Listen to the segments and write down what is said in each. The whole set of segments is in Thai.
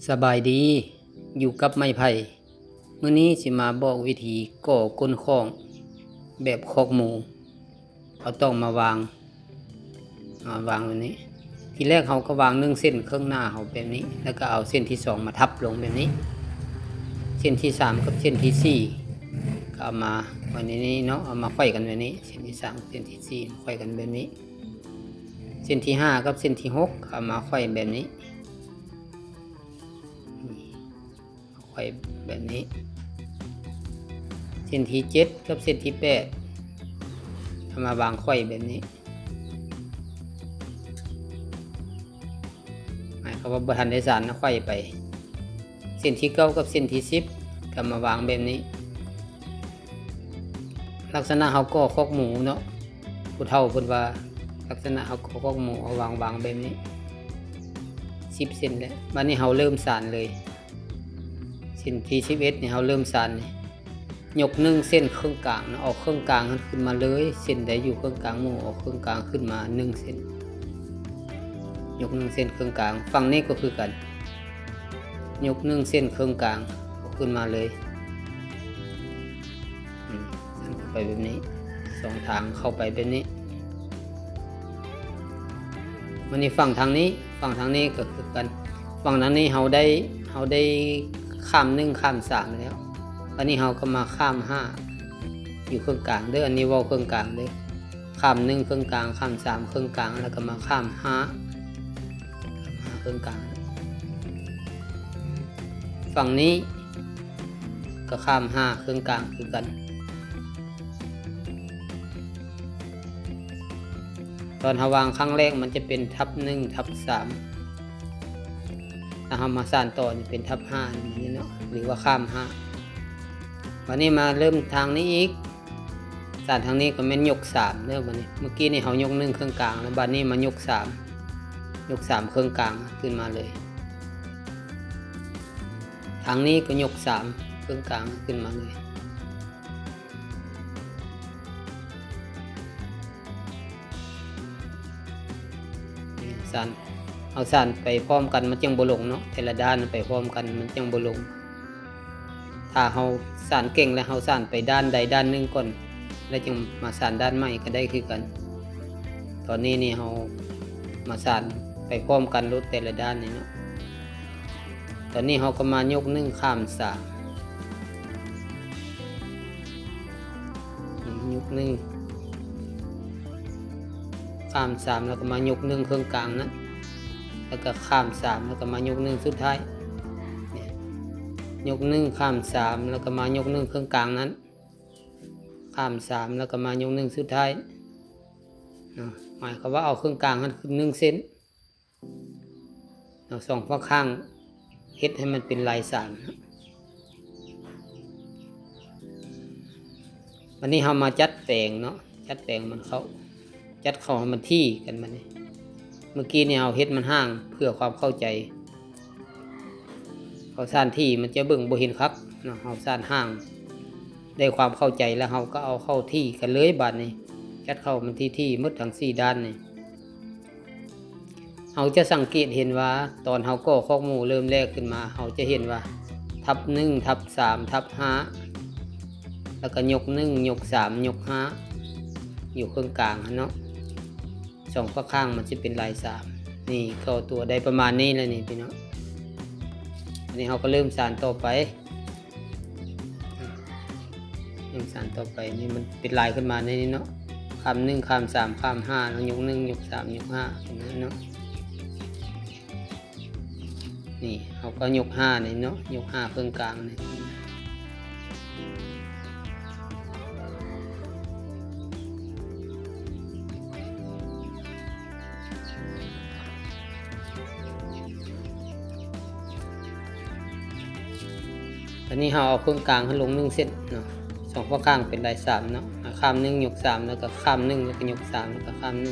สบายดีอยู่กับไม้ไผ่มื้อนี้สิมาบอกวิธีก่อก้นข้องแบบคอกหมูเราต้องมาวางแบบนี้ทีแรกเราก็วาง1เส้นข้างหน้าเราแบบนี้แล้วก็เอาเส้นที่2มาทับลงแบบนี้เส้นที่3กับเส้นที่4ก็เอามาไว้ในนี้เนาะเอามาไขว้กันแบบนี้เส้นที่3เส้นที่4ไขว้กันแบบนี้เส้นที่5กับเส้นที่6เอามาไขว้แบบนี้ไขว้แบบนี้เส้นที่7กับเส้นที่8เอามาวางไขว้แบบนี้หมายความว่าบ่ทันได้สานนะไขว้ไปเส้นที่9กับเส้นที่10ก็มาวางแบบนี้ลักษณะเฮาก็คอกหมูเนาะผู้เฒ่าเพิ่นว่าลักษณะเฮาก็คอกหมูเอาวางแบบนี้10เส้นแล้วบัดนี้เฮาเริ่มสานเลยเส้นที่11นี่เฮาเริ่มสานนี่ยก1เส้นครึ่งกลางนะออกครึ่งกลางขึ้นมาเลยเส้นใดอยู่ครึ่งกลางหมูออกครึ่งกลางขึ้นมา1เส้นยก1เส้นครึ่งกลางฝั่งนี้ก็คือกันยก1เส้นครึ่งกลางออกขึ้นมาเลยเข้าไปแบบนี้2ทางเข้าไปแบบนี้วันนี้ฝั่งทางนี้ก็คือกันฝั่งทางนี้เฮาได้ข้าม1ข้าม3แล้วอันนี้เราก็มาข้าม5อยู่เครื่องกลางเด้ออันนี้ว่าเครื่องกลางเด้อข้าม1เครื่องกลางข้าม3เครื่องกลางแล้วก็มาข้าม5เครื่องกลางฝั่งนี้ก็ข้าม5เครื่องกลางคือกันตอนเราวางครั้งแรกมันจะเป็นทับ1ทับ3ถ้าเรามาสานต่อจะเป็นทับ5นี่เนาะหรือว่าข้าม5วันนี้มาเริ่มทางนี้อีกสานทางนี้ก็แม่นยก3เด้อบัดนี้เมื่อกี้นี่เฮายก1เครื่องกลางแล้วบัดนี้มายก3เครื่องกลางขึ้นมาเลยทางนี้ก็ยก3เครื่องกลางขึ้นมาเลยสานเอาสานไปพร้อมกันมันจังบ่ลงเนาะแต่ละด้านไปพร้อมกันมันจังบ่ลงถ้าเฮาสานเก่งแล้วเฮาสานไปด้านใดด้านหนึ่งก่อนแล้วจึงมาสานด้านใหม่ก็ได้คือกันตอนนี้นี่เฮามาสานไปพร้อมกันรถแต่ละด้านนี่เนาะตอนนี้เฮาก็มายก1ข้าม3ยก1ข้าม3แล้วก็มายก1เครื่องกลางนั้นแล้วก็ข้าม3แล้วก็มายก1สุดท้ายยก1ข้าม3แล้วก็มายก1เครื่องกลางนั้นข้าม3แล้วก็มายก1สุดท้ายหมายความว่าเอาเครื่องกลางนั้นคือ1เส้นเอา2ฝั่งข้างเฮ็ดให้มันเป็นลาย3วันนี้เรามาจัดแต่งเนาะจัดแต่งมันจัดเข้าให้มันที่กันมันนี่เมื่อกี้เนี่ยเอาเฮ็ดมันห่างเพื่อความเข้าใจเขาสร้างที่มันจะเบิ่งบ่เห็นครับเนาะเขาสร้างห่างได้ความเข้าใจแล้วเขาก็เอาเข้าที่กันเลยบัดนี้จัดเข้ามันที่หมดทั้ง4ด้านนี่เขาจะสังเกตเห็นว่าตอนเขาก่อคอกหมูเริ่มแรกขึ้นมาเขาจะเห็นว่าทับ1ทับ3ทับ5แล้วก็ยก1ยก3ยก5อยู่เครื่องกลางเนาะ2ฝั่งข้างมันจะเป็นลาย3นี่เข้าตัวได้ประมาณนี้แล้วนี่พี่น้องนี่เราก็เริ่มสานต่อไปนี่มันเป็นลายขึ้นมาในนี้เนาะข้าม1ข้าม3ข้าม5แล้วยก1ยก3ยก5อย่างนั้นเนาะนี่เราก็ยก5นี่เนาะยก5เครื่องกลางนี่ตอนนี้เราเอาเครื่องกลางให้ลง1เส้นเนาะ2ฝั่งข้างเป็นลาย3เนาะข้าม1ยก3แล้วก็ข้าม1แล้วก็ยก3แล้วก็ข้าม1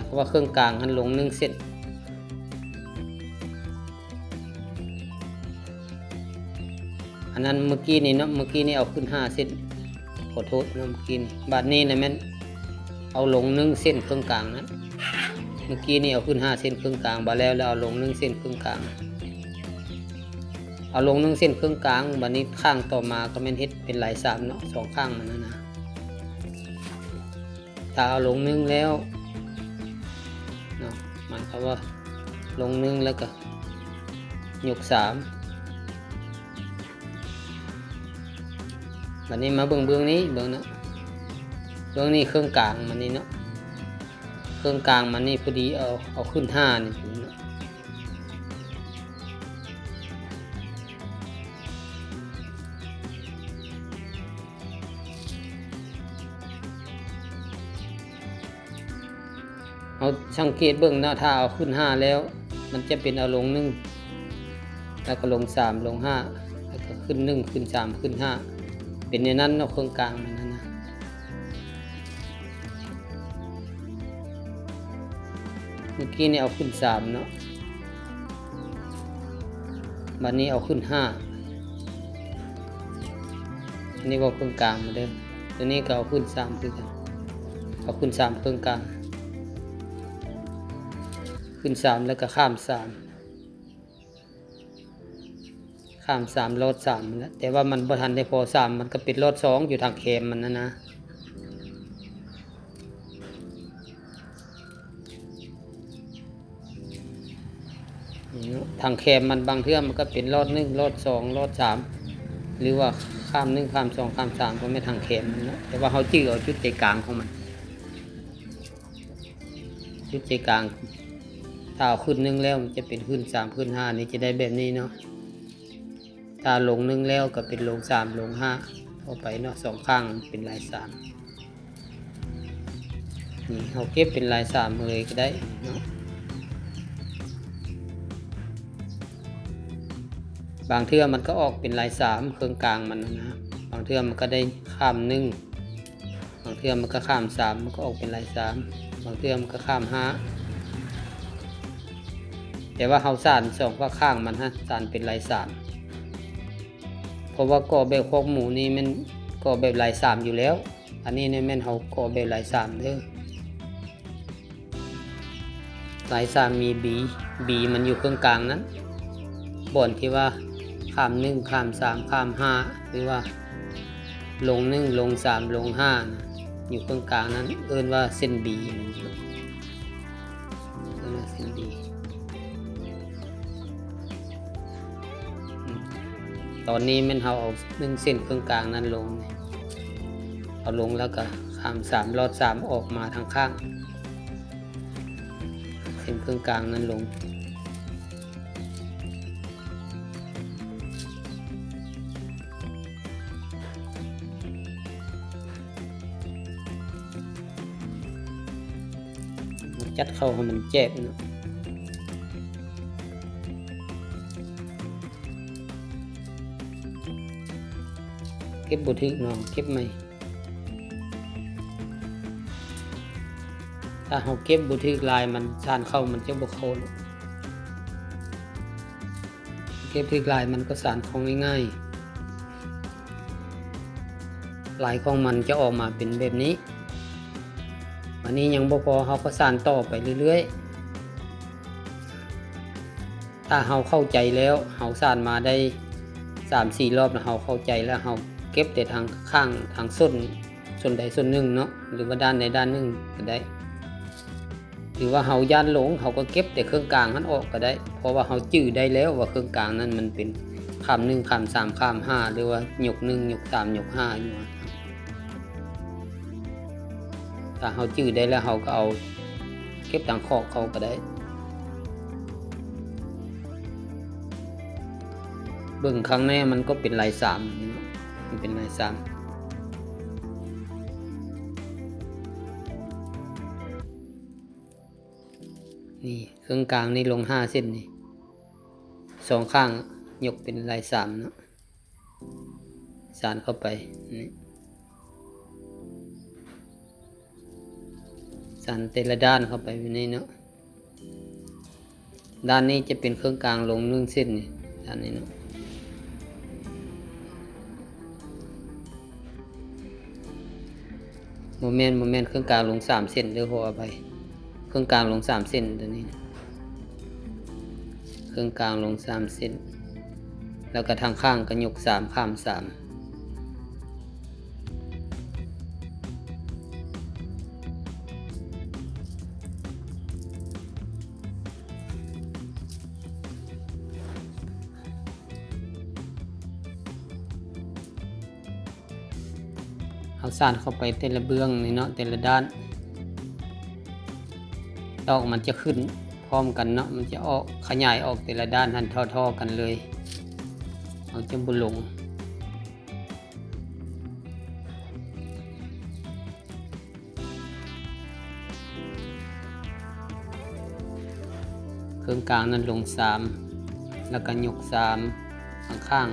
เพราะว่าเครื่องกลางให้ลง1เส้นอันนั้นเมื่อกี้นี่เนาะเมื่อกี้นี่เอาขึ้น5เส้นขอโทษนะเมื่อกี้นี่บาดนี้นะแม่นเอาลง1เส้นเครื่องกลางนั้น เมื่อกี้นี่เอาขึ้น5 เส้นครึ่งกลางบาแล้วเอาลง1 เส้นครึ่งกลางเอาลง1 เส้นครึ่งกลางบัดนี้ข้างต่อมาก็แม่นเฮ็ดเป็นลาย3เนาะ2ข้างมันนะถ้าเอาลง1แล้วเนาะหมายความว่าลง1แล้วก็ยก3บัดนี้มาเบื้องนี้เบื้องเนาะเบื้องนี้เครื่องกลางมันนี่เนาะเครื่องกลางมันนี่พอดีเอาขึ้น5นี่เนาะเอาสังเกตเบื้องหน้าถ้าเอาขึ้น5แล้วมันจะเป็นเอาลง1แล้วก็ลง3ลง5แล้วก็ขึ้น1ขึ้น3ขึ้น5เป็นในนั้นเนาะเครื่องกลางมันนั่นนะเมื่อกี้นี่เอาขึ้น3เนาะบัดนี้เอาขึ้น5อันนี้ก็เครื่องกลางเหมือนเดิมตัวนี้ก็เอาขึ้น3คือกันเอาขึ้น3เครื่องกลางขึ้น3แล้วก็ข้าม3ลด3แล้วแต่ว่ามันบ่ทันได้พอ3มันก็เป็นลด2อยู่ทางแคมมันนะทางแคมมันบางเทื่อมันก็เป็นลด1ลด2ลด3หรือว่าข้าม1ข้าม2ข้าม3ก็ไม่ทางแคมมันนะแต่ว่าเฮาจื้อเอาจุดใจกลางของมันจุดใจกลางถ้าเอาขึ้น1แล้วมันจะเป็นขึ้น3ขึ้น5นี่จะได้แบบนี้เนาะถ้าลง1แล้วก็เป็นลง3ลง5เข้าไปเนาะ2ข้างเป็นลาย3นี่เฮาเก็บเป็นลาย3เลยก็ได้เนาะบางเทื่อมันก็ออกเป็นลาย3เครื่องกลางมันนะบางเทื่อมันก็ได้ข้าม1บางเทื่อมันก็ข้าม3มันก็ออกเป็นลาย3บางเทื่อมันก็ข้าม5แต่ว่าเฮาสาน2ว่าข้างมันสานเป็นลาย3เพราะว่าก่อแบบคอกหมูนี่มันก่อแบบลาย3อยู่แล้วอันนี้เนี่ยแม่นเฮาก่อแบบลาย3เด้อลาย3มีบีมันอยู่เครื่องกลางนั้นบ่อนที่ว่าข้าม1ข้าม3ข้าม5หรือว่าลง1ลง3ลง5นะอยู่เครื่องกลางนั้นเอิ้นว่าเส้นบีเอิ้นว่าเส้นบีตอนนี้มันเอา1เส้นเครื่องกลางนั้นลงเอาลงแล้วก็ข้าม3ลอด3ออกมาทางข้างเส้นเครื่องกลางนั้นลงจัดเข้าให้มันแจ็บเนาะเก็บบุทึกเนาะเก็บไหมถ้าเราเก็บบุทึกลายมันชานเข้ามันจะบกเข้าเนาะเก็บทึกลายมันก็สานของง่ายๆลายของมันจะออกมาเป็นแบบนี้วันนี้ยังบ่พอเราก็สานต่อไปเรื่อยๆถ้าเราเข้าใจแล้วเราสานมาได้ 3-4 รอบแล้วเราเข้าใจแล้วเราเก็บแต่ทางข้างทางส้นใดส้นหนึ่งเนาะหรือว่าด้านใดด้านหนึ่งก็ได้หรือว่าเราย่านหลงเราก็เก็บแต่เครื่องกลางนั้นออกก็ได้เพราะว่าเราจื้อได้แล้วว่าเครื่องกลางนั้นมันเป็นข้าม1ข้าม3ข้าม5หรือว่าหยก1หยก3หยก5อยู่ถ้าเราจื้อได้แล้วเราก็เอาเก็บทางขอบเขาก็ได้เบิ่งครั้งแรกมันก็เป็นลาย3มันเป็นลาย3นี่เครื่องกลางนี่ลง5เส้นนี่2ข้างยกเป็นลาย3เนาะสานเข้าไปนี่สานแต่ละด้านเข้าไปแบบนี้เนาะด้านนี้จะเป็นเครื่องกลางลง1เส้นนี่ด้านนี้เนาะโมเมนต์เครื่องกลางลง3เส้นเด้อขออภัยเค รึ่งกลางลง3เส้นตัวนี้ครึ่งกลางลง3เส้นแล้วก็ทางข้างก็ยก3ข้าม3เอาสานเข้าไปแต่ละเบื้องนี่เนาะแต่ละด้านดอกมันจะขึ้นพร้อมกันเนาะมันจะออกขยายออกแต่ละด้านหันท่อๆกันเลยเอาจะบุลงเครื่องกลางนั้นลง3แล้วก็ยก3ข้าง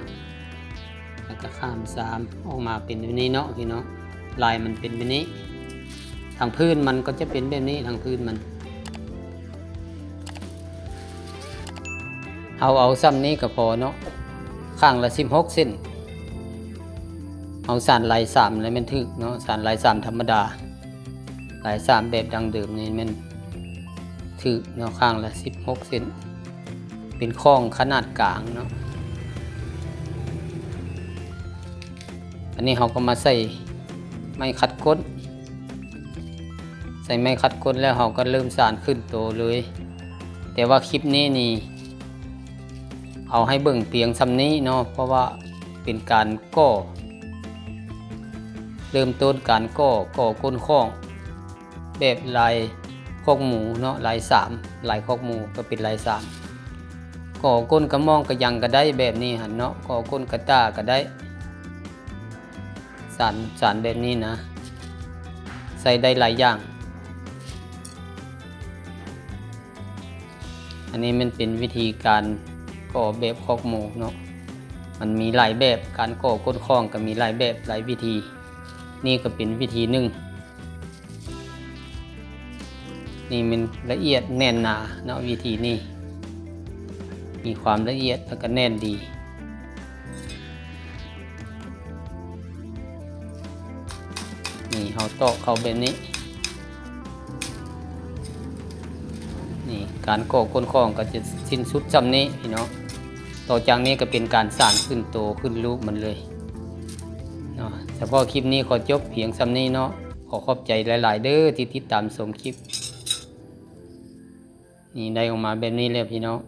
ๆแล้วก็ข้าม3ออกมาเป็นแบบนี้เนาะพี่เนาะลายมันเป็นแบบนี้ทางพื้นมันก็จะเป็นแบบนี้ทางพื้นมันเอาซ้ำนี้ก็พอเนาะข้างละ16เส้นเอาสานลาย3แล้วมันถึกเนาะสานลาย3ธรรมดาลาย3แบบดังเดิมนี่มันถึกเนาะข้างละ16เส้นเป็นข้องขนาดกลางเนาะอันนี้เราก็มาใส่ไม้ขัดก้นใส่ไม้ขัดก้นแล้วเราก็เริ่มสานขึ้นโตเลยแต่ว่าคลิปนี้นี่เอาให้เบิ่งเพียงซ้ำนี้เนาะเพราะว่าเป็นการก่อเริ่มต้นการก่อก้นข้องแบบลายคอกหมูเนาะลาย3ลายคอกหมูก็เป็นลาย3ก่อก้นกระม่องกระยังก็ได้แบบนี้หันเนาะก่อก้นกระต้าก็ได้สานแบบนี้นะใส่ได้หลายอย่างอันนี้มันเป็นวิธีการก่อแบบคอกหมูเนาะมันมีหลายแบบการก่อก้นข้องก็มีหลายแบบหลายวิธีนี่ก็เป็นวิธีหนึ่งนี่มันละเอียดแน่นหนาเนาะวิธีนี้มีความละเอียดแล้วก็แน่นดีนี่เอาตอกเข้าแบบนี้นี่การก่อก้นข้องก็จะสิ้นสุดจำนี้พี่เนาะต่อจากนี้ก็เป็นการสานขึ้นโตขึ้นรูปมันเลยเนาะเฉพาะคลิปนี้ขอจบเพียงซ้ำนี้เนาะขอขอบใจหลายๆเด้อที่ติดตามชมคลิปนี่ได้ออกมาแบบนี้แล้วพี่น้อง